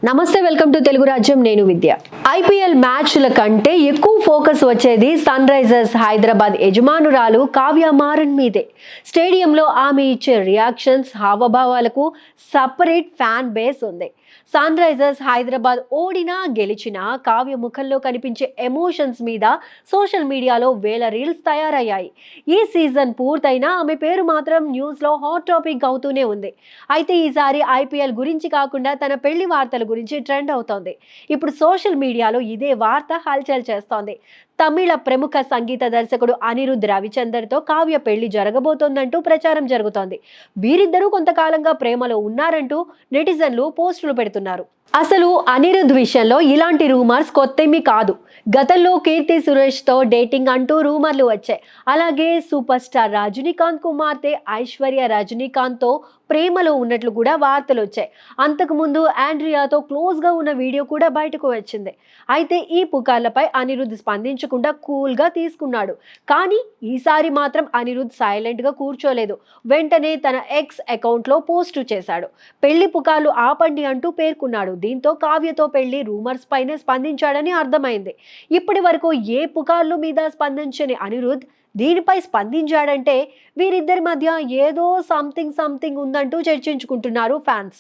నమస్తే, welcome to Telugu రాజ్యం. నేను విద్య. ఐపీఎల్ మ్యాచ్ల కంటే ఎక్కువ ఫోకస్ వచ్చేది సన్ రైజర్స్ హైదరాబాద్ యజమానురాలు కావ్య మారన్ మీదే. స్టేడియంలో ఆమె ఇచ్చే రియాక్షన్స్, హావభావాలకు సపరేట్ ఫ్యాన్ బేస్ ఉంది. సన్ రైజర్స్ హైదరాబాద్ ఓడినా గెలిచినా కావ్య ముఖంలో కనిపించే ఎమోషన్స్ మీద సోషల్ మీడియాలో వేల రీల్స్ తయారయ్యాయి. ఈ సీజన్ పూర్తయినా ఆమె పేరు మాత్రం న్యూస్లో హాట్ టాపిక్ అవుతూనే ఉంది. అయితే ఈసారి ఐపీఎల్ గురించి కాకుండా తన పెళ్లి వార్తల గురించి ట్రెండ్ అవుతోంది. ఇప్పుడు సోషల్ మీడియాలో ఇదే వార్త హల్చల్ చేస్తోంది. తమిళ ప్రముఖ సంగీత దర్శకుడు అనిరుద్ రవిచందర్తో కావ్య పెళ్లి జరగబోతోందంటూ ప్రచారం జరుగుతోంది. వీరిద్దరూ కొంతకాలంగా ప్రేమలో ఉన్నారంటూ నెటిజన్లు పోస్టులు పెడుతున్నారు. అసలు అనిరుద్ విషయంలో ఇలాంటి రూమర్స్ కొత్తేమీ కాదు. గతంలో కీర్తి సురేష్తో డేటింగ్ అంటూ రూమర్లు వచ్చాయి. అలాగే సూపర్ స్టార్ రజనీకాంత్ కుమార్తె ఐశ్వర్య రజనీకాంత్తో ప్రేమలో ఉన్నట్లు కూడా వార్తలు వచ్చాయి. అంతకుముందు ఆండ్రియాతో క్లోజ్గా ఉన్న వీడియో కూడా బయటకు వచ్చింది. అయితే ఈ పుకార్లపై అనిరుద్ స్పందించకుండా కూల్గా తీసుకున్నాడు. కానీ ఈసారి మాత్రం అనిరుద్ సైలెంట్గా కూర్చోలేదు. వెంటనే తన ఎక్స్ అకౌంట్లో పోస్టు చేశాడు. పెళ్లి పుకార్లు ఆపండి అంటూ పేర్కొన్నాడు. దీంతో కావ్యతో పెళ్లి రూమర్స్ పైనే స్పందించాడని అర్థమైంది. ఇప్పటి వరకు ఏ పుకార్లు మీద స్పందించని అనిరుద్ దీనిపై స్పందించాడంటే వీరిద్దరి మధ్య ఏదో సంథింగ్ ఉందంటూ చర్చించుకుంటున్నారు ఫ్యాన్స్.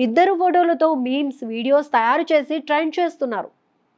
ఇద్దరు ఫోటోలతో మీమ్స్, వీడియోస్ తయారు చేసి ట్రెండ్ చేస్తున్నారు.